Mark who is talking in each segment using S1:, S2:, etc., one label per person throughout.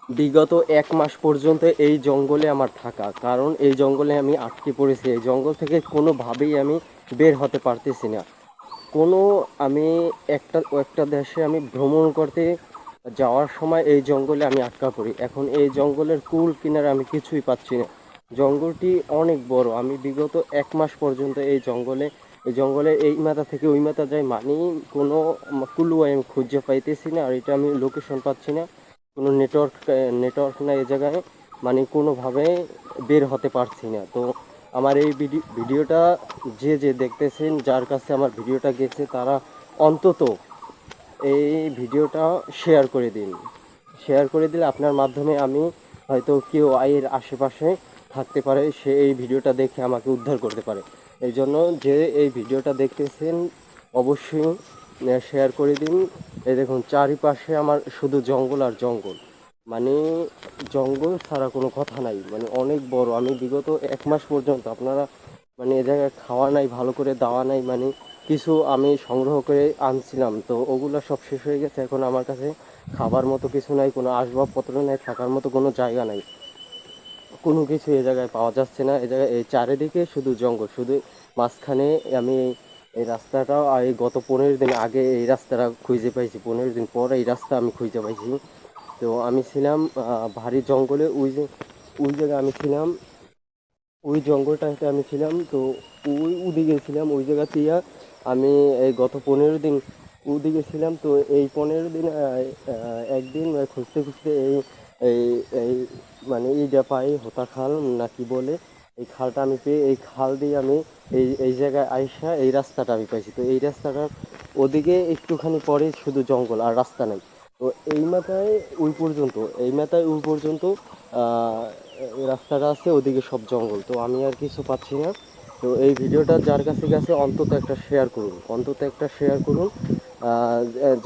S1: বিগত 1 মাস পর্যন্ত এই জঙ্গলে আমার থাকা, কারণ এই জঙ্গলে আমি আটকে পড়েছি। এই জঙ্গল থেকে কোনোভাবেই আমি বের হতে পারতেছি না। কোনো আমি একটা দেশে আমি ভ্রমণ করতে যাওয়ার সময় এই জঙ্গলে আমি আটকা পড়ি। এখন এই জঙ্গলের কুল কিনারা আমি কিছুই পাচ্ছি না। জঙ্গলটি অনেক বড়। আমি বিগত 1 মাস পর্যন্ত এই জঙ্গলে এই মাথা থেকে ওই মাথা যাই, মানে কোনো কুলু আমি খুঁজে পাইতেছি না। আর এটা আমি লোকেশন পাচ্ছি না, কোনো নেটওয়ার্ক নাই এই জায়গায়, মানে কোনোভাবে বের হতে পারছি না। তো আমার এই ভিডিওটা যে দেখতেছেন, যার কাছে আমার ভিডিওটা গেছে, তারা অন্তত এই ভিডিওটা শেয়ার করে দিন। শেয়ার করে দিলে আপনার মাধ্যমে আমি হয়তো কেউ এর আশেপাশে থাকতে পারে, সে এই ভিডিওটা দেখে আমাকে উদ্ধার করতে পারে। এই জন্য যে এই ভিডিওটা দেখতেছেন অবশ্যই শেয়ার করে দিন। এই দেখুন চারিপাশে আমার শুধু জঙ্গল আর জঙ্গল, মানে জঙ্গল ছাড়া কোনো কথা নাই, মানে অনেক বড়। আমি বিগত 1 মাস পর্যন্ত আপনারা, মানে এ জায়গায় খাওয়া নাই, ভালো করে দাওয়া নাই, মানে কিছু আমি সংগ্রহ করে আনছিলাম, তো ওগুলো সব শেষ হয়ে গেছে। এখন আমার কাছে খাবার মতো কিছু নাই, কোনো আসবাবপত্র নাই, থাকার মতো কোনো জায়গা নাই, কোনো কিছু এ জায়গায় পাওয়া যাচ্ছে না। এ জায়গায় এই চারিদিকে শুধু জঙ্গল, শুধু মাঝখানে আমি এই রাস্তাটা, এই গত 15 দিন আগে এই রাস্তাটা খুঁজে পাইছি, 15 দিন পর এই রাস্তা আমি খুঁজে পাইছি। তো আমি ছিলাম ভারী জঙ্গলে, ওই জায়গায় আমি ছিলাম, ওই জঙ্গলটাতে আমি ছিলাম। তো ওদিকে ছিলাম, ওই জায়গাতে আমি এই গত 15 দিন ওদিকে ছিলাম। তো এই 15 দিন একদিন খুঁজতে খুঁজতে এই এই মানে এইটা পাই, হোতা খাল না কি বলে, এই খালটা আমি পেয়ে, এই খাল দিয়ে আমি এই জায়গায় আইসা এই রাস্তাটা আমি পাইছি। তো এই রাস্তাটা ওদিকে একটুখানি পরে শুধু জঙ্গল আর রাস্তা নাই। তো এই মাথায় ওই পর্যন্ত আহ, রাস্তাটা আছে, ওদিকে সব জঙ্গল। তো আমি আর কিছু পাচ্ছি না। তো এই ভিডিওটা যার কাছে গেছে অন্তত একটা শেয়ার করুন, অন্তত একটা শেয়ার করুন,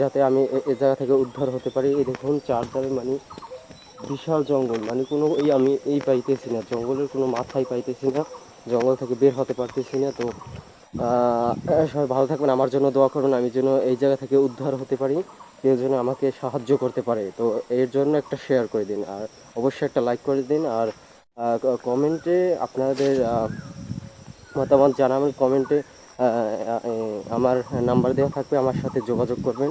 S1: যাতে আমি এ জায়গা থেকে উদ্ধার হতে পারি। এই দেখুন চারধারে মানে বিশাল জঙ্গল, মানে কোনো আমি পাইতেছি না, জঙ্গলের কোনো মাথাই পাইতেছি না, জঙ্গল থেকে বের হতে পারতেছি না। তো সবাই ভালো থাকবেন, আমার জন্য দোয়া করুন, আমি যেন এই জায়গা থেকে উদ্ধার হতে পারি, কেউ যেন আমাকে সাহায্য করতে পারে। তো এর জন্য একটা শেয়ার করে দিন, আর অবশ্যই একটা লাইক করে দিন, আর কমেন্টে আপনাদের মতামত জানাবেন। কমেন্টে আমার নাম্বার দেওয়া থাকবে, আমার সাথে যোগাযোগ করবেন।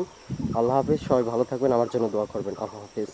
S1: আল্লাহ হাফিজ, সবাই ভালো থাকবেন, আমার জন্য দোয়া করবেন। আল্লাহ হাফিজ।